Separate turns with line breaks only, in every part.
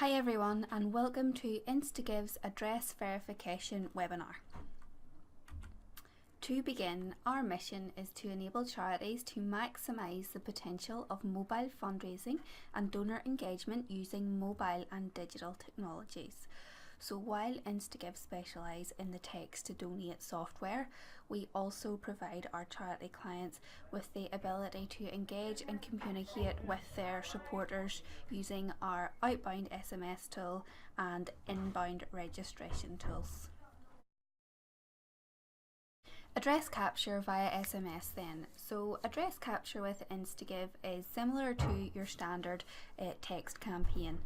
Hi everyone, and welcome to Instagiv's address verification webinar. To begin, our mission is to enable charities to maximise the potential of mobile fundraising and donor engagement using mobile and digital technologies. So while Instagiv specialise in the text to donate software, we also provide our charity clients with the ability to engage and communicate with their supporters using our outbound SMS tool and inbound registration tools. Address capture via SMS then. So address capture with Instagiv is similar to your standard text campaign.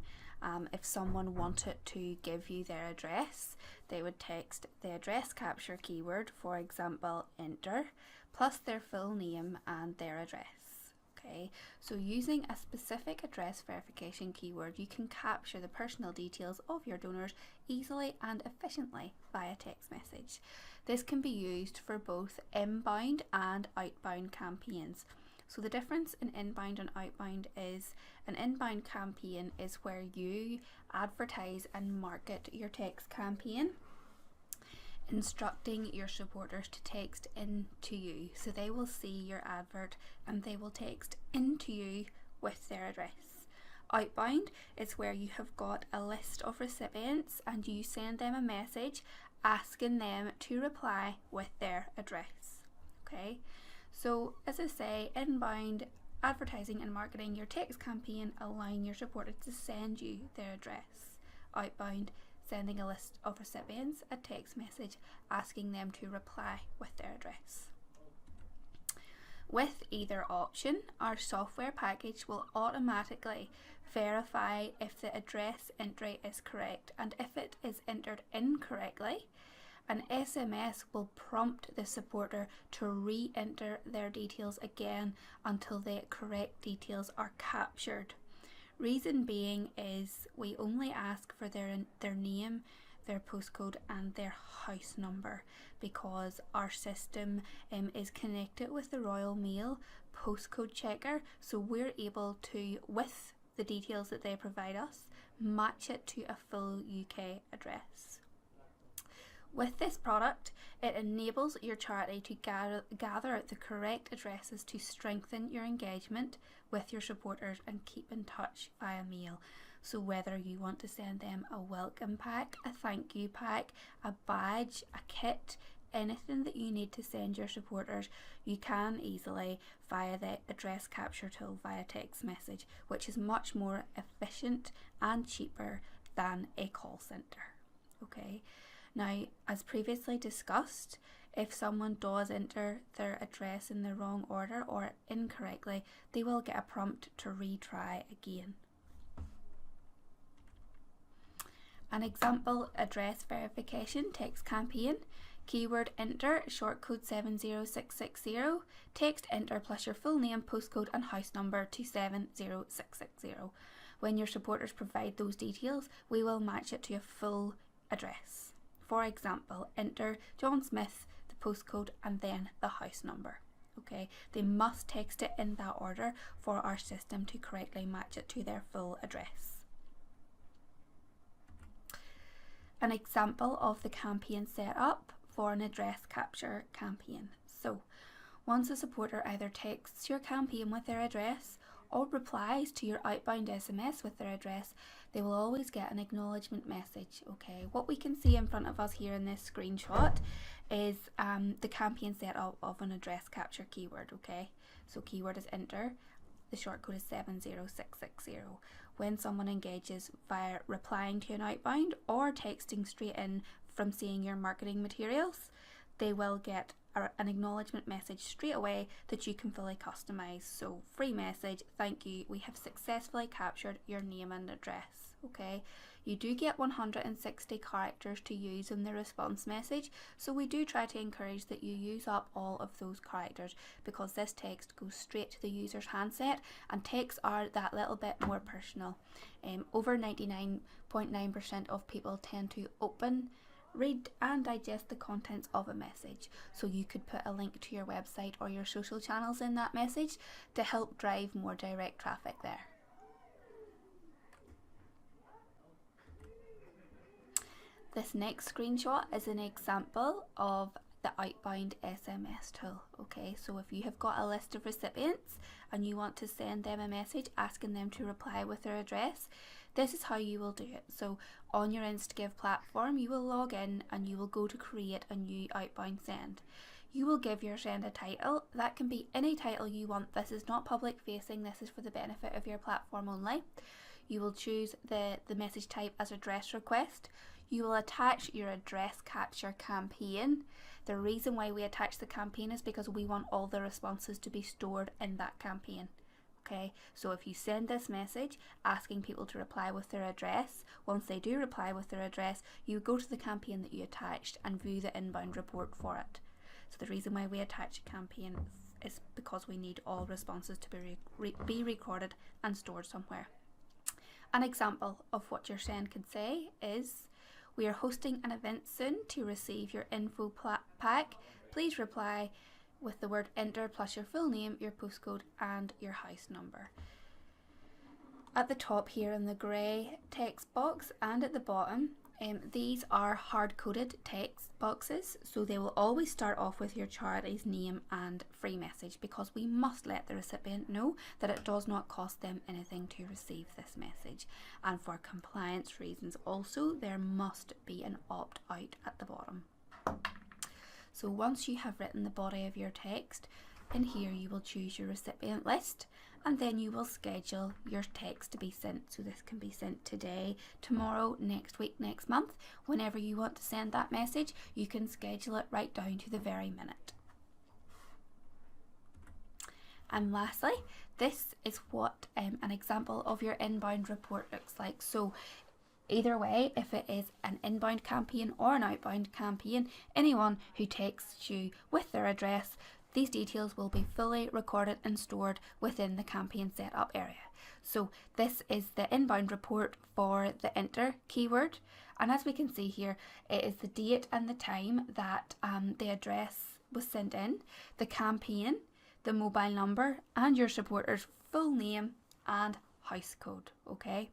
If someone wanted to give you their address, they would text the address capture keyword, for example, enter, plus their full name and their address. Okay, so using a specific address verification keyword, you can capture the personal details of your donors easily and efficiently via text message. This can be used for both inbound and outbound campaigns. So the difference in inbound and outbound is an inbound campaign is where you advertise and market your text campaign, instructing your supporters to text into you. So they will see your advert and they will text into you with their address. Outbound is where you have got a list of recipients and you send them a message asking them to reply with their address. Okay. So as I say, inbound, advertising and marketing your text campaign, allowing your supporters to send you their address. Outbound, sending a list of recipients a text message asking them to reply with their address. With either option, our software package will automatically verify if the address entry is correct, and if it is entered incorrectly, an SMS will prompt the supporter to re-enter their details again until the correct details are captured. Reason being is we only ask for their name, their postcode and their house number, because our system is connected with the Royal Mail postcode checker, so we're able to, with the details that they provide us, match it to a full UK address. With this product, it enables your charity to gather the correct addresses to strengthen your engagement with your supporters and keep in touch via mail. So whether you want to send them a welcome pack, a thank you pack, a badge, a kit, anything that you need to send your supporters, you can easily via the address capture tool via text message, which is much more efficient and cheaper than a call centre. Okay. Now, as previously discussed, if someone does enter their address in the wrong order or incorrectly, they will get a prompt to retry again. An example address verification text campaign: keyword enter, short code 70660, text enter plus your full name, postcode and house number to 70660. When your supporters provide those details, we will match it to a full address. For example, enter John Smith, the postcode and then the house number. Okay, they must text it in that order for our system to correctly match it to their full address. An example of the campaign setup for an address capture campaign. So, once a supporter either texts your campaign with their address or replies to your outbound SMS with their address, they will always get an acknowledgement message. Okay, what we can see in front of us here in this screenshot is the campaign setup of an address capture keyword. Okay, so keyword is enter, the short code is 70660. When someone engages via replying to an outbound or texting straight in from seeing your marketing materials, they will get an acknowledgement message straight away that you can fully customize. So free message, thank you, we have successfully captured your name and address. Okay, you do get 160 characters to use in the response message, so we do try to encourage that you use up all of those characters, because this text goes straight to the user's handset and texts are that little bit more personal. Over 99.9% of people tend to open, read and digest the contents of a message, so you could put a link to your website or your social channels in that message to help drive more direct traffic there. This next screenshot is an example of the outbound SMS tool. Okay, so if you have got a list of recipients and you want to send them a message asking them to reply with their address, this is how you will do it. So on your Instagiv platform, you will log in and you will go to create a new outbound send. You will give your send a title. That can be any title you want. This is not public facing, this is for the benefit of your platform only. You will choose the message type as address request. You will attach your address capture campaign. The reason why we attach the campaign is because we want all the responses to be stored in that campaign. Okay, so if you send this message asking people to reply with their address, once they do reply with their address, you go to the campaign that you attached and view the inbound report for it. So the reason why we attach a campaign is because we need all responses to be recorded and stored somewhere. An example of what your send can say is, we are hosting an event soon. To receive your info pack, please reply with the word enter plus your full name, your postcode and your house number. At the top here in the grey text box and at the bottom, these are hard-coded text boxes, so they will always start off with your charity's name and free message, because we must let the recipient know that it does not cost them anything to receive this message. And for compliance reasons also, there must be an opt-out at the bottom. So once you have written the body of your text, in here you will choose your recipient list, and then you will schedule your text to be sent. So this can be sent today, tomorrow, next week, next month. Whenever you want to send that message, you can schedule it right down to the very minute. And lastly, this is what an example of your inbound report looks like. So either way, if it is an inbound campaign or an outbound campaign, anyone who texts you with their address, these details will be fully recorded and stored within the campaign setup area. So this is the inbound report for the enter keyword, and as we can see here, it is the date and the time that the address was sent in, the campaign, the mobile number and your supporter's full name and house code. Okay,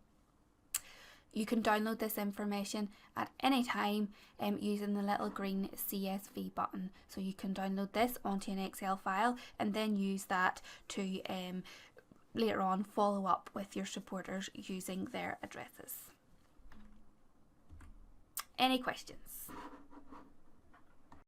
you can download this information at any time using the little green CSV button. So you can download this onto an Excel file and then use that to later on follow up with your supporters using their addresses. Any questions?